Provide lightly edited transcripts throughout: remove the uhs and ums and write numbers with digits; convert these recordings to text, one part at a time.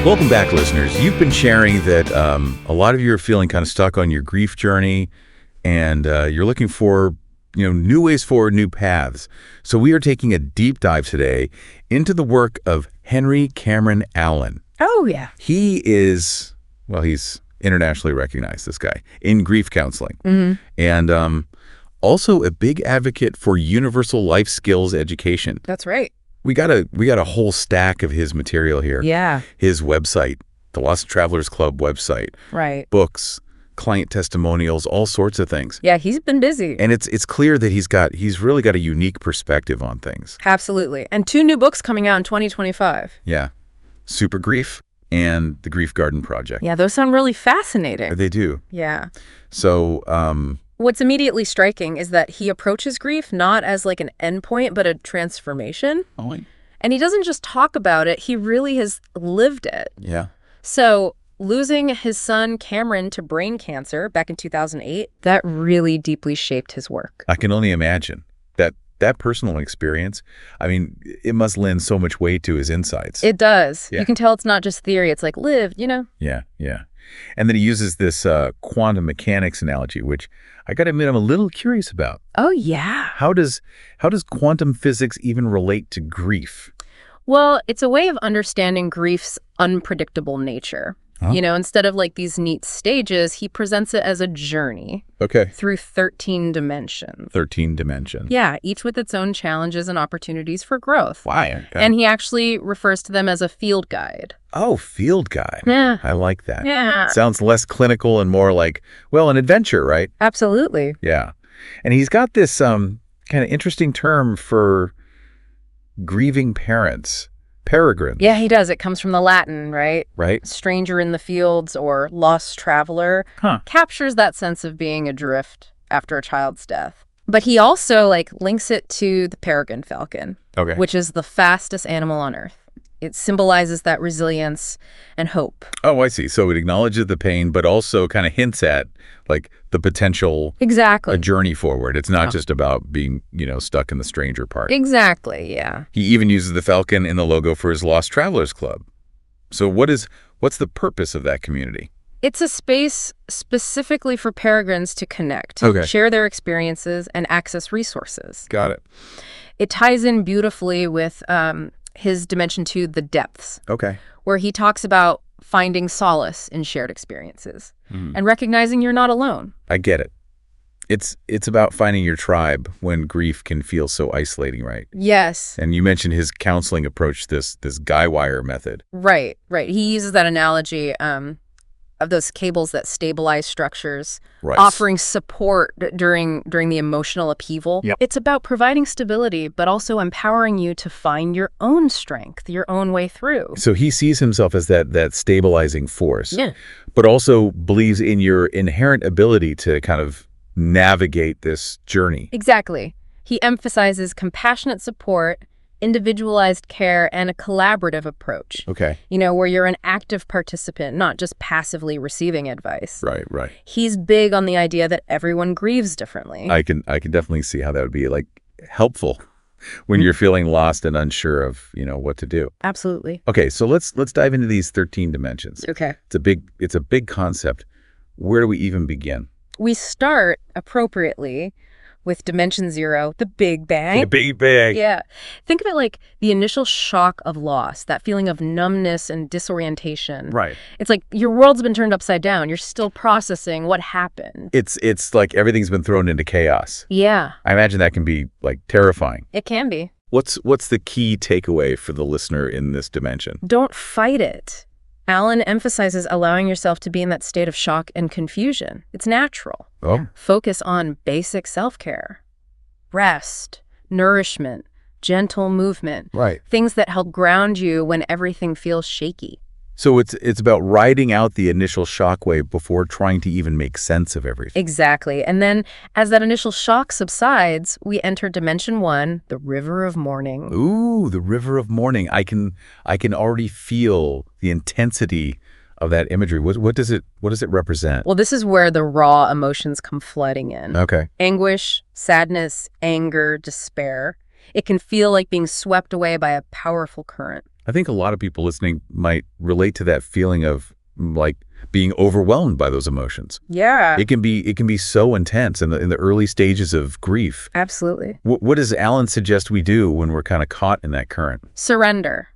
Welcome back, listeners. You've been sharing that a lot of you are feeling kind of stuck on your grief journey, and you're looking for new ways forward, new paths. So we are taking a deep dive today into the work of Henry Cameron Allen. Oh, yeah. He is, well, he's internationally recognized, this guy, in grief counseling. Mm-hmm. And also a big advocate for universal life skills education. That's right. We got a whole stack of his material here. Yeah. His website, the Lost Travelers Club website. Right. Books, client testimonials, all sorts of things. Yeah, he's been busy. And it's clear that he's really got a unique perspective on things. Absolutely. And 2 new books coming out in 2025. Yeah. Super Grief and The Grief Garden Project. Yeah, those sound really fascinating. They do. Yeah. So, what's immediately striking is that he approaches grief not as like an endpoint, but a transformation. oh, And he doesn't just talk about it, he really has lived it. yeah. So losing his son Cameron to brain cancer back in 2008, that really deeply shaped his work. I can only imagine that personal experience. I mean, it must lend so much weight to his insights. It does. Yeah. You can tell it's not just theory, it's like lived, Yeah, yeah. And then he uses this quantum mechanics analogy, which I got to admit I'm a little curious about. Oh, yeah. How does quantum physics even relate to grief? Well, it's a way of understanding grief's unpredictable nature. Huh? Instead of like these neat stages, he presents it as a journey Okay. through 13 dimensions. 13 dimensions. Yeah, each with its own challenges and opportunities for growth. Why? Okay. And he actually refers to them as a field guide. Oh, field guide. Yeah. I like that. Yeah. Sounds less clinical and more like, well, an adventure, right? Absolutely. Yeah. And he's got this kind of interesting term for grieving parents. Peregrines. Yeah, he does. It comes from the Latin, right? Right? Stranger in the fields or lost traveler. Huh. Captures that sense of being adrift after a child's death. But he also links it to the peregrine falcon, Okay. which is the fastest animal on Earth. It symbolizes that resilience and hope. Oh, I see. So it acknowledges the pain, but also kind of hints at the potential Exactly. a journey forward. It's not just about being, stuck in the stranger part. Exactly, yeah. He even uses the falcon in the logo for his Lost Travelers Club. So what's the purpose of that community? It's a space specifically for peregrines to connect, Okay. share their experiences, and access resources. Got it. It ties in beautifully with his dimension 2, the depths, Okay. where he talks about finding solace in shared experiences and recognizing you're not alone. I get it. It's about finding your tribe when grief can feel so isolating, right? Yes. And you mentioned his counseling approach, this guy wire method. Right. He uses that analogy of those cables that stabilize structures, Right. offering support during the emotional upheaval. Yep. It's about providing stability, but also empowering you to find your own strength, your own way through. So he sees himself as that stabilizing force, Yeah. but also believes in your inherent ability to kind of navigate this journey. Exactly. He emphasizes compassionate support, individualized care, and a collaborative approach. Okay. Where you're an active participant, not just passively receiving advice. Right. He's big on the idea that everyone grieves differently. I can definitely see how that would be helpful when you're feeling lost and unsure of, what to do. Absolutely. Okay, so let's dive into these 13 dimensions. Okay. It's a big concept. Where do we even begin? We start appropriately with dimension 0, the Big Bang. The Big Bang. Yeah. Think of it like the initial shock of loss, that feeling of numbness and disorientation. Right. It's like your world's been turned upside down. You're still processing what happened. It's like everything's been thrown into chaos. Yeah. I imagine that can be terrifying. It can be. What's the key takeaway for the listener in this dimension? Don't fight it. Allen emphasizes allowing yourself to be in that state of shock and confusion. It's natural. Oh. Focus on basic self-care, rest, nourishment, gentle movement, Right. things that help ground you when everything feels shaky. So it's about riding out the initial shockwave before trying to even make sense of everything. Exactly. And then as that initial shock subsides, we enter dimension 1, the river of mourning. Ooh, the river of mourning. I can already feel the intensity of that imagery. What does it represent? Well, this is where the raw emotions come flooding in. Okay. Anguish, sadness, anger, despair. It can feel like being swept away by a powerful current. I think a lot of people listening might relate to that feeling of like being overwhelmed by those emotions. Yeah. It can be so intense in the early stages of grief. Absolutely. What does Alan suggest we do when we're kind of caught in that current? Surrender.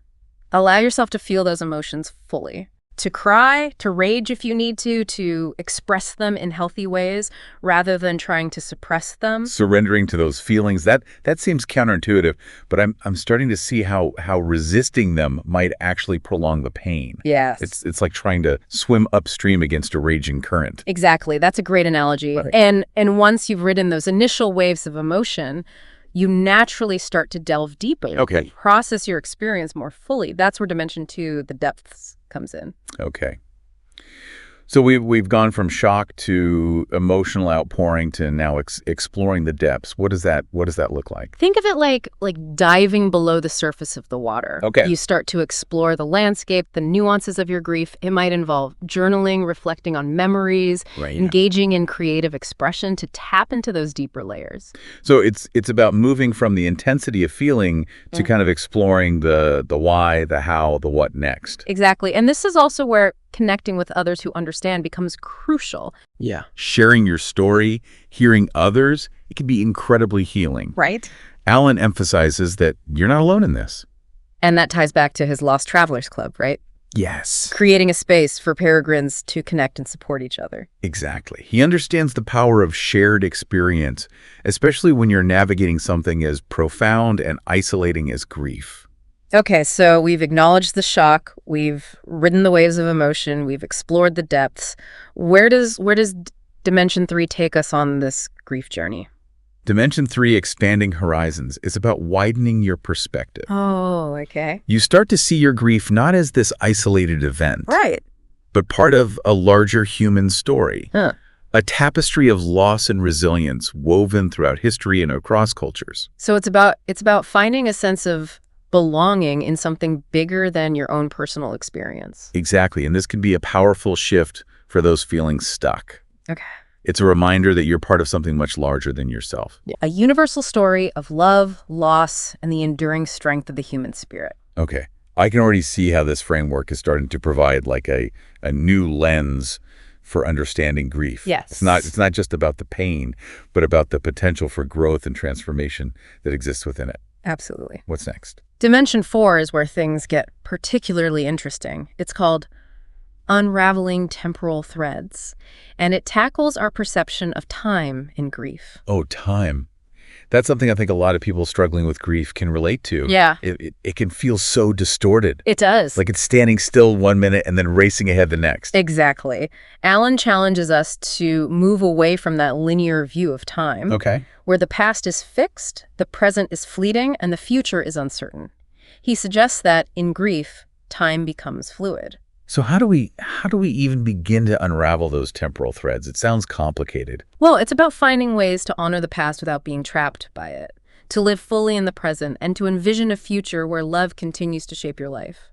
Allow yourself to feel those emotions fully. To cry, to rage if you need to express them in healthy ways rather than trying to suppress them. Surrendering to those feelings, that seems counterintuitive, but I'm starting to see how resisting them might actually prolong the pain. Yes. It's like trying to swim upstream against a raging current. Exactly. That's a great analogy. Right. And once you've ridden those initial waves of emotion, you naturally start to delve deeper. Okay. Process your experience more fully. That's where dimension 2, the depths, comes in. Okay. So we've gone from shock to emotional outpouring to now exploring the depths. What does that look like? Think of it like diving below the surface of the water. Okay. You start to explore the landscape, the nuances of your grief. It might involve journaling, reflecting on memories, Right. engaging in creative expression to tap into those deeper layers. So it's about moving from the intensity of feeling to kind of exploring the why, the how, the what next. Exactly. And this is also where connecting with others who understand becomes crucial. Yeah. Sharing your story, hearing others, it can be incredibly healing. Right. Alan emphasizes that you're not alone in this. And that ties back to his Lost Travelers Club, right? Yes. Creating a space for peregrines to connect and support each other. Exactly. He understands the power of shared experience, especially when you're navigating something as profound and isolating as grief. Okay, so we've acknowledged the shock, we've ridden the waves of emotion, we've explored the depths. Where does Dimension 3 take us on this grief journey? Dimension 3, Expanding Horizons, is about widening your perspective. Oh, okay. You start to see your grief not as this isolated event, Right. but part of a larger human story. Huh. A tapestry of loss and resilience woven throughout history and across cultures. So it's about finding a sense of belonging in something bigger than your own personal experience. Exactly, and this can be a powerful shift for those feeling stuck. Okay. It's a reminder that you're part of something much larger than yourself. A universal story of love, loss, and the enduring strength of the human spirit. Okay, I can already see how this framework is starting to provide like a new lens for understanding grief. Yes. It's not just about the pain, but about the potential for growth and transformation that exists within it. Absolutely. What's next? Dimension 4 is where things get particularly interesting. It's called Unraveling Temporal Threads, and it tackles our perception of time in grief. Oh, time. That's something I think a lot of people struggling with grief can relate to. Yeah. It can feel so distorted. It does. Like it's standing still 1 minute and then racing ahead the next. Exactly. Alan challenges us to move away from that linear view of time, Okay. where the past is fixed, the present is fleeting, and the future is uncertain. He suggests that in grief, time becomes fluid. So how do we even begin to unravel those temporal threads? It sounds complicated. Well, it's about finding ways to honor the past without being trapped by it, to live fully in the present, and to envision a future where love continues to shape your life.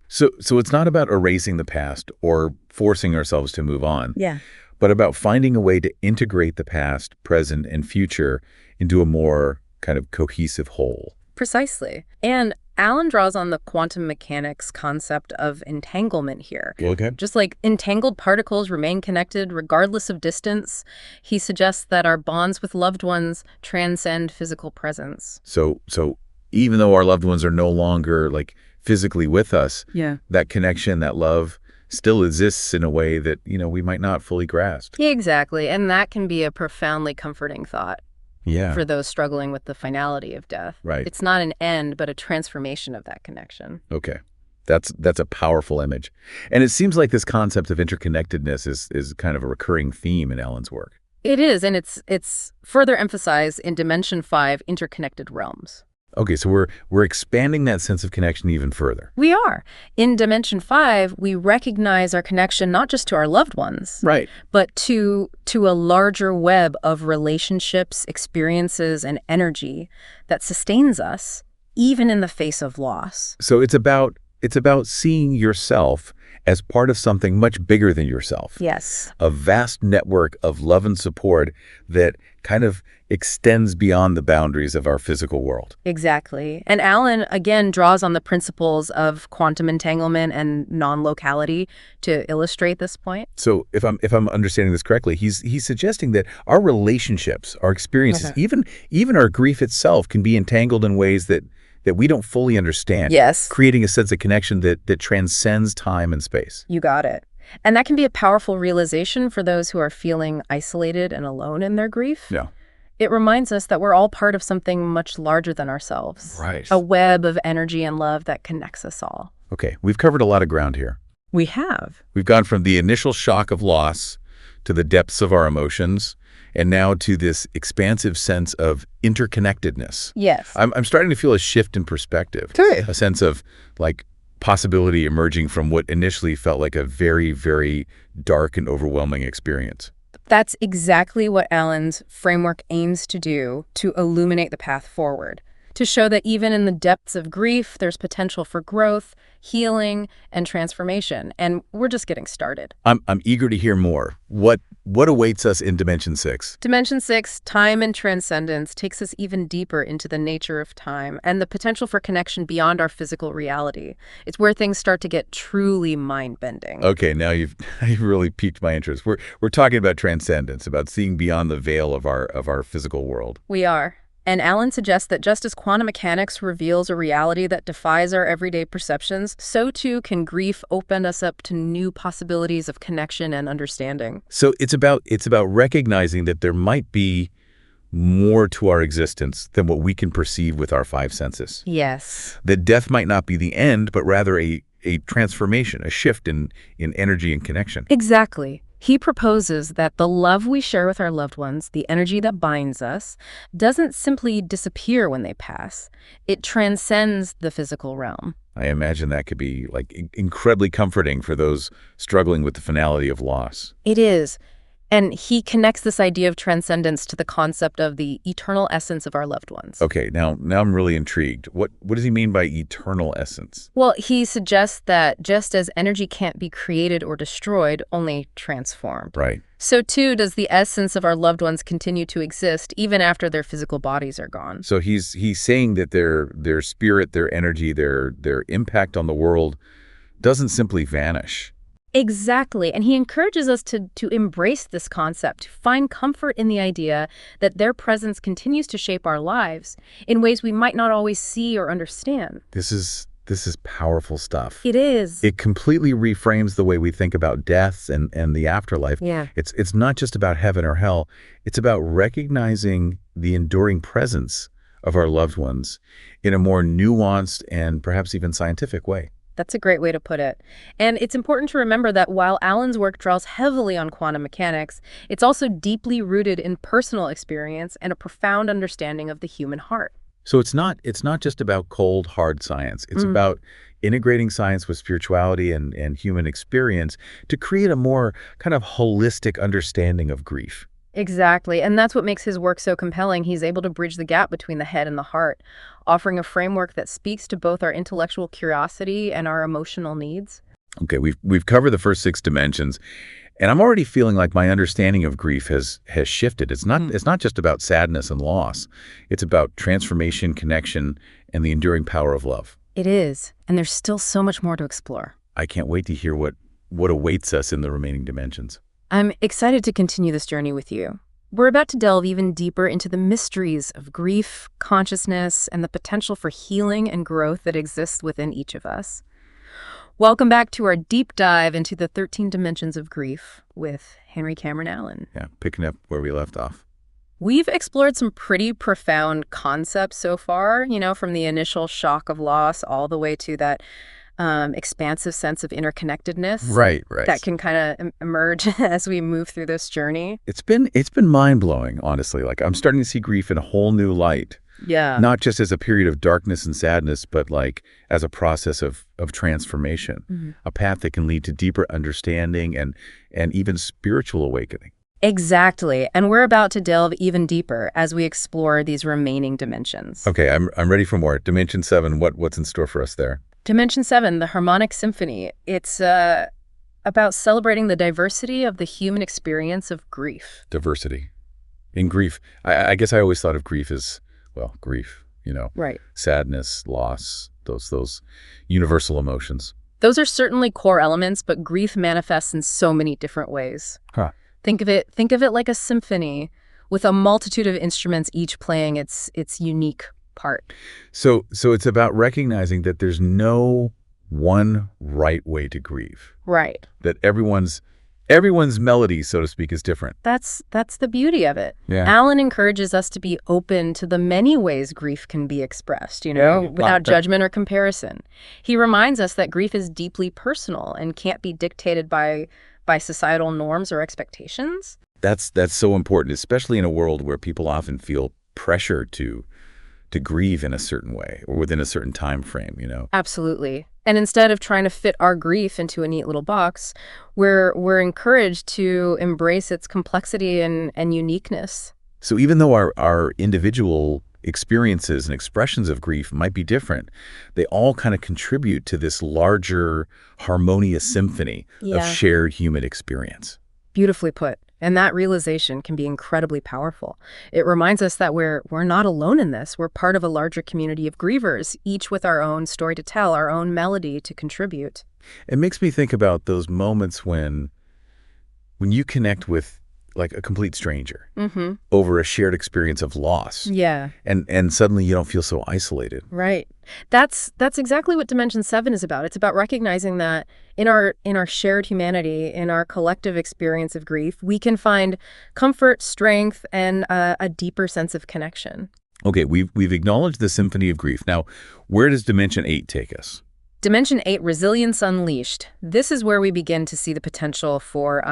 So it's not about erasing the past or forcing ourselves to move on, Yeah. but about finding a way to integrate the past, present, and future into a more kind of cohesive whole. Precisely. And Alan draws on the quantum mechanics concept of entanglement here. Okay. Just like entangled particles remain connected regardless of distance, he suggests that our bonds with loved ones transcend physical presence. So even though our loved ones are no longer like physically with us, Yeah. that connection, that love still exists in a way that, we might not fully grasp. Exactly. And that can be a profoundly comforting thought Yeah. for those struggling with the finality of death. Right. It's not an end, but a transformation of that connection. Okay. That's a powerful image. And it seems like this concept of interconnectedness is kind of a recurring theme in Alan's work. It is, and it's further emphasized in Dimension 5, Interconnected Realms. Okay, so we're expanding that sense of connection even further. We are. In Dimension 5, we recognize our connection not just to our loved ones, Right. but to a larger web of relationships, experiences, and energy that sustains us, even in the face of loss. So it's about seeing yourself as part of something much bigger than yourself. Yes. A vast network of love and support that kind of extends beyond the boundaries of our physical world. Exactly. And Alan, again, draws on the principles of quantum entanglement and non-locality to illustrate this point. So if I'm understanding this correctly, he's suggesting that our relationships, our experiences, even our grief itself can be entangled in ways that we don't fully understand. Yes. Creating a sense of connection that transcends time and space. You got it. And that can be a powerful realization for those who are feeling isolated and alone in their grief. Yeah. It reminds us that we're all part of something much larger than ourselves. Right. A web of energy and love that connects us all. Okay, we've covered a lot of ground here. We have. We've gone from the initial shock of loss to the depths of our emotions, and now to this expansive sense of interconnectedness. Yes. I'm starting to feel a shift in perspective. True. A sense of, like, possibility emerging from what initially felt like a very, very dark and overwhelming experience. That's exactly what Alan's framework aims to do, to illuminate the path forward, to show that even in the depths of grief, there's potential for growth, healing, and transformation. And we're just getting started. I'm eager to hear more. What awaits us in Dimension 6? Dimension 6, time and transcendence, takes us even deeper into the nature of time and the potential for connection beyond our physical reality. It's where things start to get truly mind-bending. Okay, now you've really piqued my interest. We're talking about transcendence, about seeing beyond the veil of our physical world. We are. And Alan suggests that just as quantum mechanics reveals a reality that defies our everyday perceptions, so too can grief open us up to new possibilities of connection and understanding. So it's about recognizing that there might be more to our existence than what we can perceive with our five senses. Yes. That death might not be the end, but rather a transformation, a shift in energy and connection. Exactly. He proposes that the love we share with our loved ones, the energy that binds us, doesn't simply disappear when they pass. It transcends the physical realm. I imagine that could be like incredibly comforting for those struggling with the finality of loss. It is. And he connects this idea of transcendence to the concept of the eternal essence of our loved ones. Okay, now I'm really intrigued. What does he mean by eternal essence? Well, he suggests that just as energy can't be created or destroyed, only transformed. Right. So too does the essence of our loved ones continue to exist even after their physical bodies are gone. So he's saying that their spirit, their energy, their impact on the world doesn't simply vanish. Exactly. And he encourages us to embrace this concept, to find comfort in the idea that their presence continues to shape our lives in ways we might not always see or understand. This is powerful stuff. It is. It completely reframes the way we think about death and the afterlife. Yeah. It's not just about heaven or hell. It's about recognizing the enduring presence of our loved ones in a more nuanced and perhaps even scientific way. That's a great way to put it. And it's important to remember that while Alan's work draws heavily on quantum mechanics, it's also deeply rooted in personal experience and a profound understanding of the human heart. So it's not just about cold, hard science. It's about integrating science with spirituality and human experience to create a more kind of holistic understanding of grief. Exactly. And that's what makes his work so compelling. He's able to bridge the gap between the head and the heart, offering a framework that speaks to both our intellectual curiosity and our emotional needs. Okay, we've covered the first 6 dimensions, and I'm already feeling like my understanding of grief has shifted. It's not just about sadness and loss. It's about transformation, connection, and the enduring power of love. It is. And there's still so much more to explore. I can't wait to hear what awaits us in the remaining dimensions. I'm excited to continue this journey with you. We're about to delve even deeper into the mysteries of grief, consciousness, and the potential for healing and growth that exists within each of us. Welcome back to our deep dive into the 13 dimensions of grief with Henry Cameron Allen. Yeah, picking up where we left off. We've explored some pretty profound concepts so far, from the initial shock of loss all the way to that expansive sense of interconnectedness. Right. That can kind of emerge as we move through this journey. It's been mind-blowing, honestly. Like, I'm starting to see grief in a whole new light. Yeah. Not just as a period of darkness and sadness, but like as a process of transformation, a path that can lead to deeper understanding and even spiritual awakening. Exactly. And we're about to delve even deeper as we explore these remaining dimensions. Okay, I'm ready for more. Dimension 7, what's in store for us there? Dimension 7, the harmonic symphony. It's about celebrating the diversity of the human experience of grief. Diversity. In grief, I guess I always thought of grief as, well, grief, Right. sadness, loss, those universal emotions. Those are certainly core elements, but grief manifests in so many different ways. Huh. Think of it like a symphony with a multitude of instruments, each playing its unique part. So it's about recognizing that there's no one right way to grieve. Right. That everyone's melody, so to speak, is different. That's the beauty of it. Yeah. Alan encourages us to be open to the many ways grief can be expressed, without judgment or comparison. He reminds us that grief is deeply personal and can't be dictated by societal norms or expectations. That's so important, especially in a world where people often feel pressure to grieve in a certain way or within a certain time frame, Absolutely. And instead of trying to fit our grief into a neat little box, we're encouraged to embrace its complexity and uniqueness. So even though our individual experiences and expressions of grief might be different, they all kind of contribute to this larger harmonious symphony of shared human experience. Beautifully put. And that realization can be incredibly powerful. It reminds us that we're not alone in this. We're part of a larger community of grievers, each with our own story to tell, our own melody to contribute. It makes me think about those moments when you connect with like a complete stranger over a shared experience of loss. Yeah. And suddenly you don't feel so isolated. Right. That's exactly what Dimension 7 is about. It's about recognizing that in our shared humanity, in our collective experience of grief, we can find comfort, strength, and a deeper sense of connection. Okay, we've acknowledged the symphony of grief. Now, where does Dimension 8 take us? Dimension 8, Resilience Unleashed. This is where we begin to see the potential for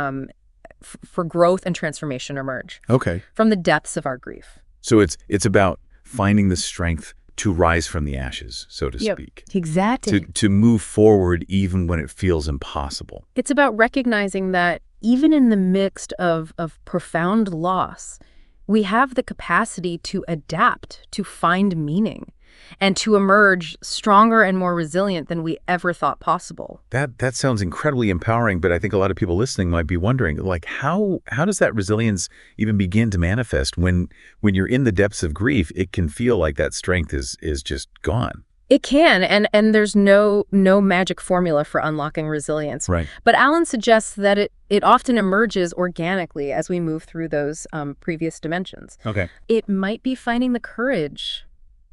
growth and transformation emerge. Okay. From the depths of our grief. So it's about finding the strength to rise from the ashes, so to speak. Exactly. To move forward even when it feels impossible. It's about recognizing that even in the midst of profound loss, we have the capacity to adapt, to find meaning, and to emerge stronger and more resilient than we ever thought possible. That sounds incredibly empowering, but I think a lot of people listening might be wondering, like, how does that resilience even begin to manifest when you're in the depths of grief? It can feel like that strength is just gone. It can, and there's no magic formula for unlocking resilience. Right. But Alan suggests that it often emerges organically as we move through those previous dimensions. Okay. It might be finding the courage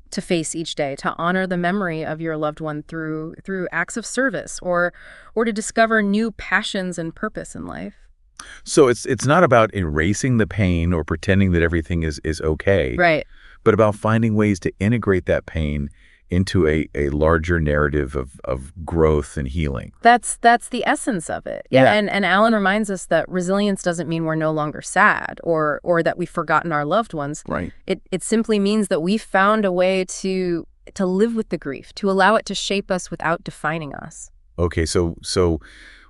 to face each day, to honor the memory of your loved one through acts of service, or to discover new passions and purpose in life. So it's not about erasing the pain or pretending that everything is okay. Right. But about finding ways to integrate that pain into a larger narrative of growth and healing. That's the essence of it. Yeah. And Alan reminds us that resilience doesn't mean we're no longer sad or that we've forgotten our loved ones. Right. It simply means that we found a way to live with the grief, to allow it to shape us without defining us. Okay, so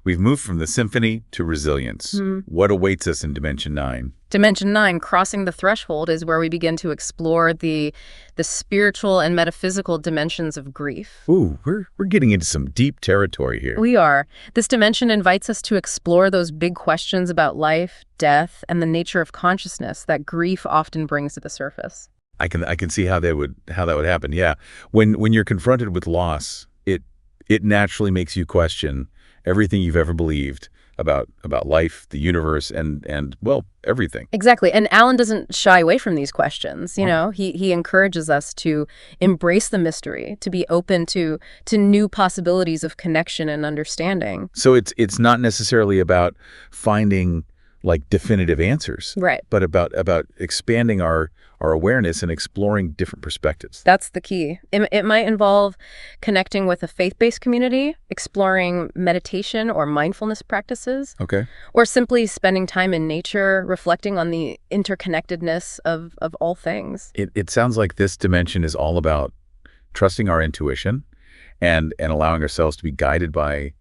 we've moved from the symphony to resilience. What awaits us in Dimension 9? Dimension 9, crossing the threshold, is where we begin to explore the spiritual and metaphysical dimensions of grief. Ooh, we're getting into some deep territory here. We are. This dimension invites us to explore those big questions about life, death, and the nature of consciousness that grief often brings to the surface. I can see how that would happen. Yeah. When you're confronted with loss, it naturally makes you question everything you've ever believed about life, the universe, and well, everything. Exactly. And Alan doesn't shy away from these questions. He encourages us to embrace the mystery, to be open to new possibilities of connection and understanding. So it's not necessarily about finding like definitive answers, right? But about expanding our awareness and exploring different perspectives. That's the key. It might involve connecting with a faith-based community, exploring meditation or mindfulness practices, okay, or simply spending time in nature, reflecting on the interconnectedness of all things. It sounds like this dimension is all about trusting our intuition and allowing ourselves to be guided by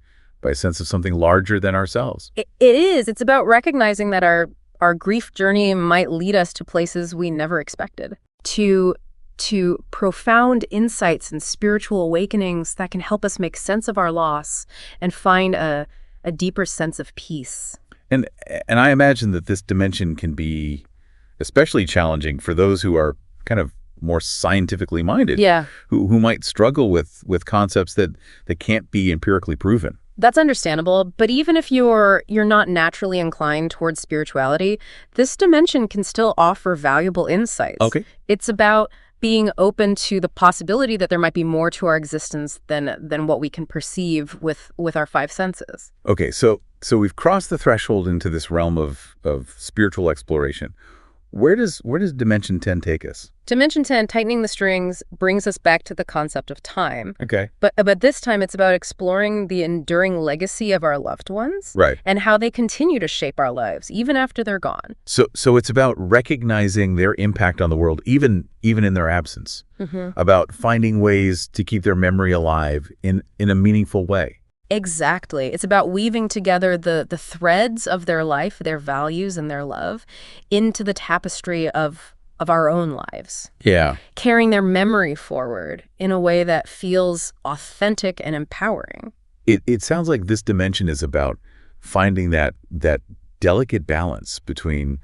a sense of something larger than ourselves. It is. It's about recognizing that our grief journey might lead us to places we never expected, to to profound insights and spiritual awakenings that can help us make sense of our loss and find a deeper sense of peace. And I imagine that this dimension can be especially challenging for those who are kind of more scientifically minded, Yeah. who might struggle with concepts that can't be empirically proven. That's understandable, but even if you're not naturally inclined towards spirituality, this dimension can still offer valuable insights. Okay. It's about being open to the possibility that there might be more to our existence than what we can perceive with our five senses. Okay, so we've crossed the threshold into this realm of spiritual exploration. Where does Dimension 10 take us? Dimension 10, tightening the strings, brings us back to the concept of time. Okay. But this time it's about exploring the enduring legacy of our loved ones. Right. And how they continue to shape our lives, even after they're gone. So it's about recognizing their impact on the world, even in their absence. About finding ways to keep their memory alive in a meaningful way. Exactly. It's about weaving together the threads of their life, their values and their love, into the tapestry of our own lives. Yeah. Carrying their memory forward in a way that feels authentic and empowering. It sounds like this dimension is about finding that delicate balance between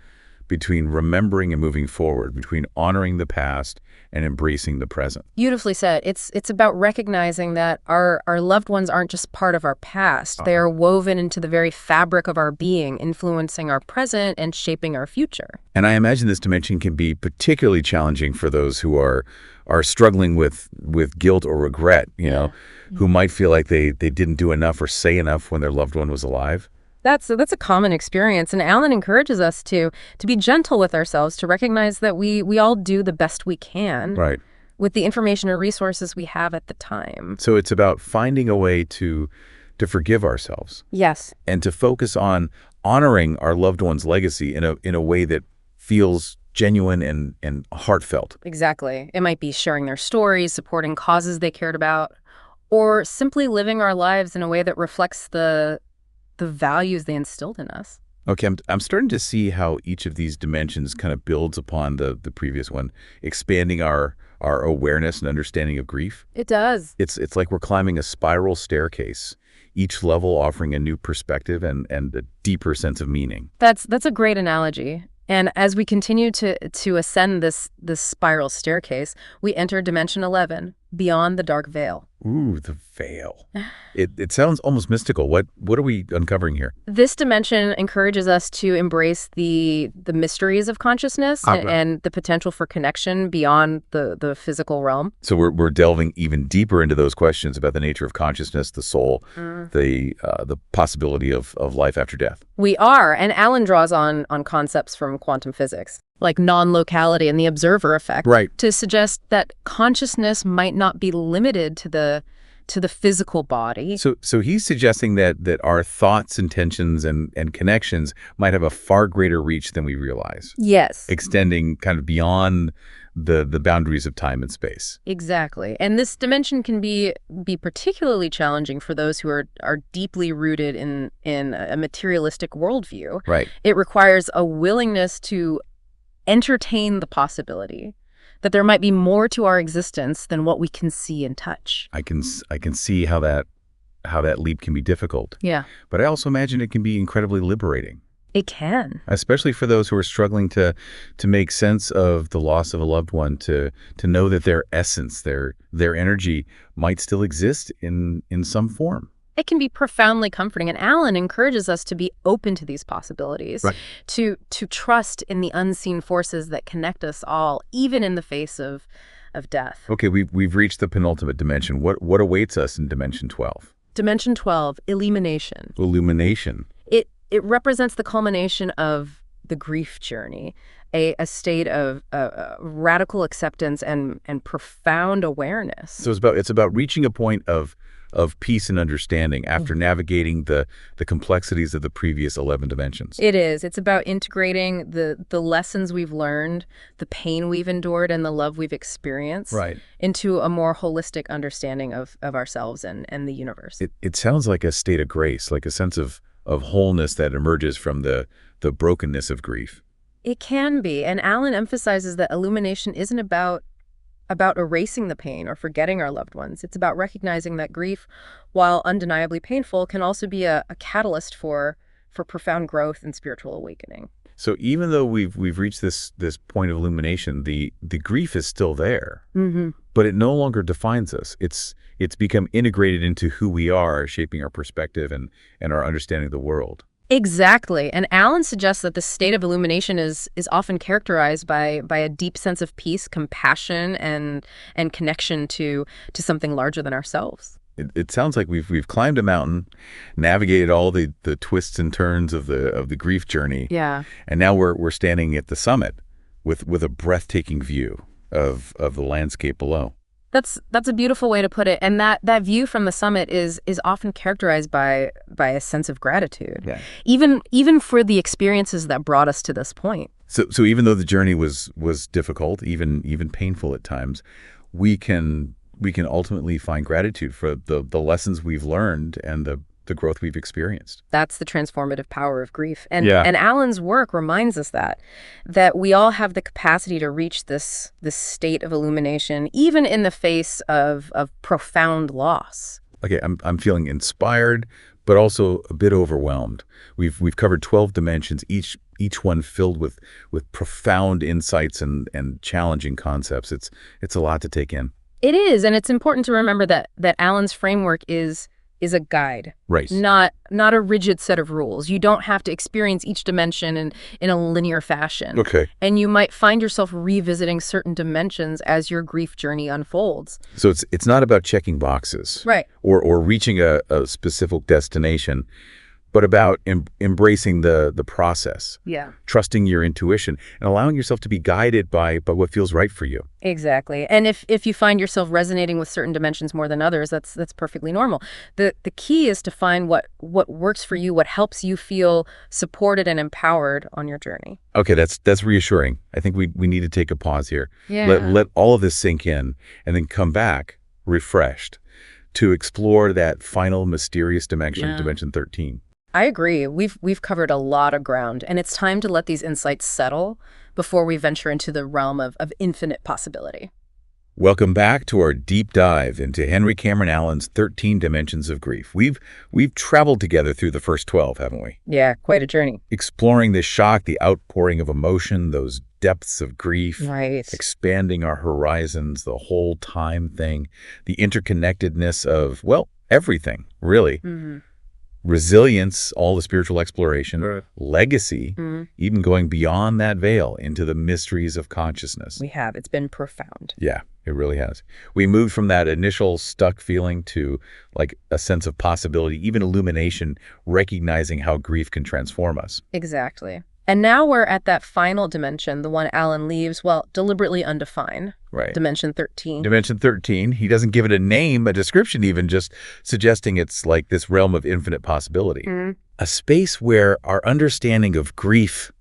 remembering and moving forward, between honoring the past and embracing the present. Beautifully said. It's about recognizing that our loved ones aren't just part of our past. They are woven into the very fabric of our being, influencing our present and shaping our future. And I imagine this dimension can be particularly challenging for those who are struggling with guilt or regret, who might feel like they didn't do enough or say enough when their loved one was alive. That's a common experience, and Alan encourages us to be gentle with ourselves, to recognize that we all do the best we can Right. with the information and resources we have at the time. So it's about finding a way to forgive ourselves. Yes. And to focus on honoring our loved one's legacy in a way that feels genuine and heartfelt. Exactly. It might be sharing their stories, supporting causes they cared about, or simply living our lives in a way that reflects the values they instilled in us. Okay, I'm starting to see how each of these dimensions kind of builds upon the previous one, expanding our awareness and understanding of grief. It does. It's like we're climbing a spiral staircase, each level offering a new perspective and a deeper sense of meaning. That's a great analogy. And as we continue to ascend this spiral staircase, we enter Dimension 11, beyond the dark veil. Ooh, the veil. It sounds almost mystical. What are we uncovering here? This dimension encourages us to embrace the mysteries of consciousness and the potential for connection beyond the physical realm. So we're delving even deeper into those questions about the nature of consciousness, the soul, the possibility of life after death. We are, and Alan draws on concepts from quantum physics, like non-locality and the observer effect, Right. to suggest that consciousness might not be limited to the physical body. So he's suggesting that our thoughts, intentions, and connections might have a far greater reach than we realize, Yes. extending kind of beyond the boundaries of time and space. Exactly. And this dimension can be particularly challenging for those who are deeply rooted in a materialistic worldview. Right. It requires a willingness to entertain the possibility that there might be more to our existence than what we can see and touch. I can see how that leap can be difficult. Yeah. But I also imagine it can be incredibly liberating, It can. especially for those who are struggling to make sense of the loss of a loved one, to know that their essence, their energy might still exist in some form. It can be profoundly comforting, and Alan encourages us to be open to these possibilities, Right. to trust in the unseen forces that connect us all, even in the face of death. Okay, we've reached the penultimate dimension. What awaits us in Dimension 12? Dimension 12, illumination. Illumination. It represents the culmination of the grief journey, a state of radical acceptance and profound awareness. So it's about reaching a point of peace and understanding after navigating the complexities of the previous 11 dimensions. It is. It's about integrating the lessons we've learned, the pain we've endured, and the love we've experienced Right. into a more holistic understanding of ourselves and the universe. It sounds like a state of grace, like a sense of wholeness that emerges from the brokenness of grief. It can be. And Alan emphasizes that illumination isn't about about erasing the pain or forgetting our loved ones. It's about recognizing that grief, while undeniably painful, can also be a catalyst for profound growth and spiritual awakening. So even though we've reached this point of illumination, the grief is still there, but it no longer defines us. It's become integrated into who we are, shaping our perspective and our understanding of the world. Exactly. And Alan suggests that the state of illumination is often characterized by a deep sense of peace, compassion, and connection to something larger than ourselves. It sounds like we've climbed a mountain, navigated all the twists and turns of the grief journey. Yeah. And now we're standing at the summit with a breathtaking view of the landscape below. That's a beautiful way to put it. And that view from the summit is often characterized by a sense of gratitude. Yeah. Even for the experiences that brought us to this point. So even though the journey was difficult, even painful at times, we can ultimately find gratitude for the lessons we've learned and the growth we've experienced. That's the transformative power of grief. And Yeah. and Alan's work reminds us that we all have the capacity to reach this state of illumination, even in the face of profound loss. Okay, I'm feeling inspired, but also a bit overwhelmed. We've covered 12 dimensions, each one filled with profound insights and challenging concepts. It's a lot to take in. It is, and it's important to remember that Alan's framework is a guide, Right. not a rigid set of rules. You don't have to experience each dimension in a linear fashion. Okay. And you might find yourself revisiting certain dimensions as your grief journey unfolds. So it's not about checking boxes, Right. or reaching a specific destination, but about embracing the process, Yeah. trusting your intuition, and allowing yourself to be guided by what feels right for you. Exactly. And if you find yourself resonating with certain dimensions more than others, that's perfectly normal. The key is to find what works for you, what helps you feel supported and empowered on your journey. Okay, that's reassuring. I think we need to take a pause here. Yeah. Let all of this sink in, and then come back refreshed to explore that final mysterious dimension, Yeah. dimension 13. I agree. We've covered a lot of ground, and it's time to let these insights settle before we venture into the realm of infinite possibility. Welcome back to our deep dive into Henry Cameron Allen's 13 Dimensions of Grief. We've traveled together through the first 12, haven't we? Yeah, quite a journey. Exploring the shock, the outpouring of emotion, those depths of grief, Right. expanding our horizons, the whole time thing, the interconnectedness of, well, everything, really. Mm-hmm. Resilience, all the spiritual exploration, Right. legacy, Mm-hmm. even going beyond that veil into the mysteries of consciousness. We have. It's been profound. Yeah, it really has. We moved from that initial stuck feeling to like a sense of possibility, even illumination, recognizing how grief can transform us. Exactly. And now we're at that final dimension, the one Alan leaves, well, deliberately undefined. Right. Dimension 13. Dimension 13, he doesn't give it a name, a description even, just suggesting it's like this realm of infinite possibility. Mhm. A space where our understanding of grief,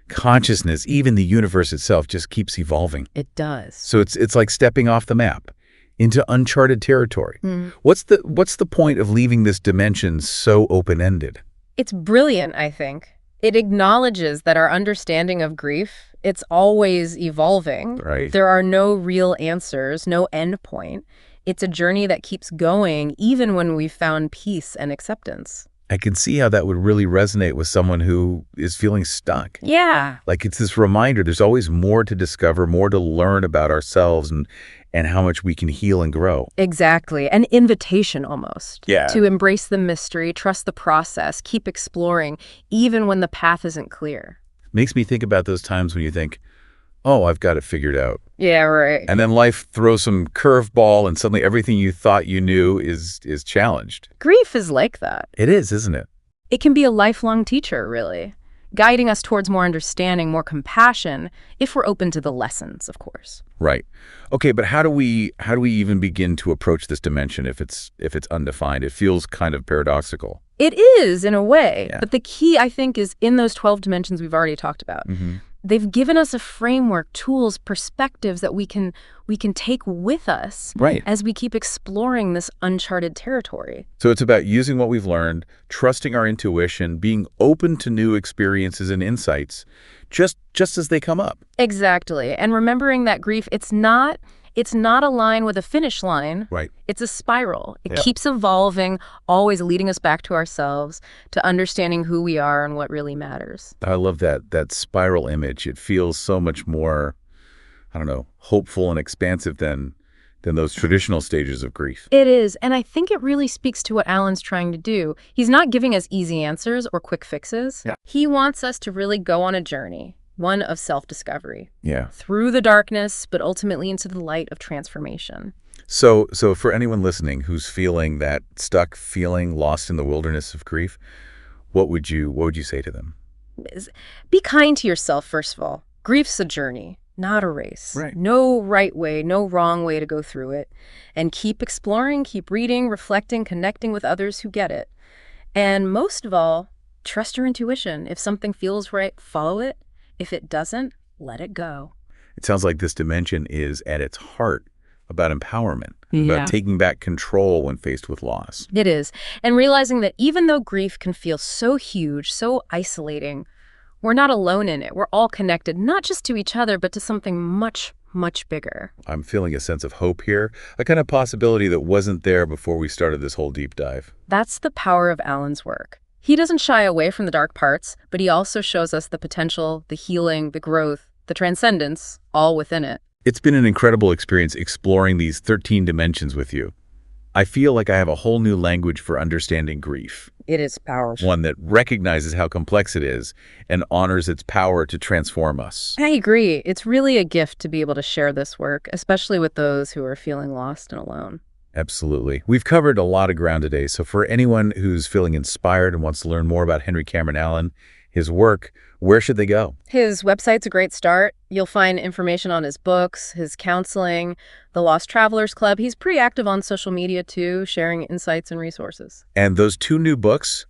consciousness, even the universe itself just keeps evolving. It does. So it's like stepping off the map into uncharted territory. Mhm. What's the point of leaving this dimension so open-ended? It's brilliant, I think. It acknowledges that our understanding of grief, it's always evolving. Right. There are no real answers, no end point. It's a journey that keeps going even when we've found peace and acceptance. I can see how that would really resonate with someone who is feeling stuck. Yeah. Like it's this reminder there's always more to discover, more to learn about ourselves and how much we can heal and grow. Exactly. An invitation almost. Yeah. To embrace the mystery, trust the process, keep exploring, even when the path isn't clear. Makes me think about those times when you think, oh, I've got it figured out. Yeah, right. And then life throws some curveball and suddenly everything you thought you knew is challenged. Grief is like that. It is, isn't it? It can be a lifelong teacher, really, guiding us towards more understanding, more compassion, if we're open to the lessons, of course. Right. Okay, but how do we even begin to approach this dimension if it's undefined? It feels kind of paradoxical. It is, in a way. Yeah. But the key, I think, is in those 12 dimensions we've already talked about. Mm-hmm. They've given us a framework, tools, perspectives that we can take with us Right. as we keep exploring this uncharted territory. So it's about using what we've learned, trusting our intuition, being open to new experiences and insights, just as they come up. Exactly. And remembering that grief, it's not It's not a line with a finish line. Right. It's a spiral. It Yeah. keeps evolving, always leading us back to ourselves, to understanding who we are and what really matters. I love that spiral image. It feels so much more, I don't know, hopeful and expansive than those traditional stages of grief. It is, and I think it really speaks to what Alan's trying to do. He's not giving us easy answers or quick fixes. Yeah. He wants us to really go on a journey, one of self-discovery, Yeah. through the darkness, but ultimately into the light of transformation. So for anyone listening who's feeling that stuck feeling, lost in the wilderness of grief, what would you say to them? Be kind to yourself, first of all. Grief's a journey, not a race. Right. No right way, no wrong way to go through it. And keep exploring, keep reading, reflecting, connecting with others who get it. And most of all, trust your intuition. If something feels right, follow it. If it doesn't, let it go. It sounds like this dimension is at its heart about empowerment, Yeah. about taking back control when faced with loss. It is. And realizing that even though grief can feel so huge, so isolating, we're not alone in it. We're all connected, not just to each other, but to something much, much bigger. I'm feeling a sense of hope here, a kind of possibility that wasn't there before we started this whole deep dive. That's the power of Alan's work. He doesn't shy away from the dark parts, but he also shows us the potential, the healing, the growth, the transcendence, all within it. It's been an incredible experience exploring these 13 dimensions with you. I feel like I have a whole new language for understanding grief, It is powerful. one that recognizes how complex it is and honors its power to transform us. I agree. It's really a gift to be able to share this work, especially with those who are feeling lost and alone. Absolutely. We've covered a lot of ground today, so for anyone who's feeling inspired and wants to learn more about Henry Cameron Allen, his work, where should they go? His website's a great start. You'll find information on his books, his counseling, the Lost Travelers Club. He's pretty active on social media, too, sharing insights and resources. And those 2 new books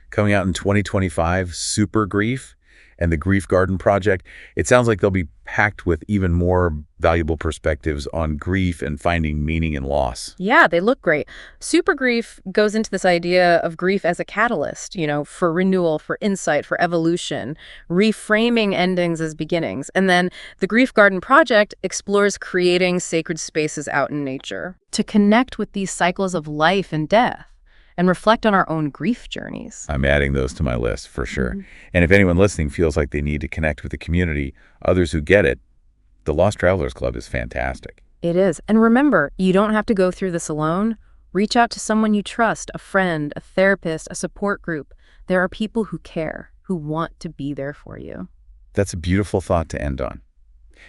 coming out in 2025, Super Grief and the Grief Garden Project, it sounds like they'll be packed with even more valuable perspectives on grief and finding meaning in loss. Yeah, they look great. Super Grief goes into this idea of grief as a catalyst, for renewal, for insight, for evolution, reframing endings as beginnings. And then the Grief Garden Project explores creating sacred spaces out in nature to connect with these cycles of life and death and reflect on our own grief journeys. I'm adding those to my list for sure. And if anyone listening feels like they need to connect with the community, others who get it, the Lost Travelers Club is fantastic. It is. And remember, you don't have to go through this alone. Reach out to someone you trust, a friend, a therapist, a support group. There are people who care, who want to be there for you. That's a beautiful thought to end on.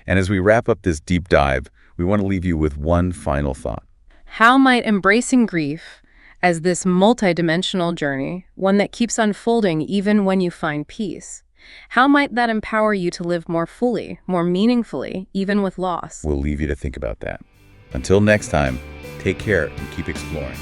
And as we wrap up this deep dive, we want to leave you with one final thought. How might embracing grief as this multidimensional journey, one that keeps unfolding even when you find peace, how might that empower you to live more fully, more meaningfully, even with loss? We'll leave you to think about that. Until next time, take care and keep exploring.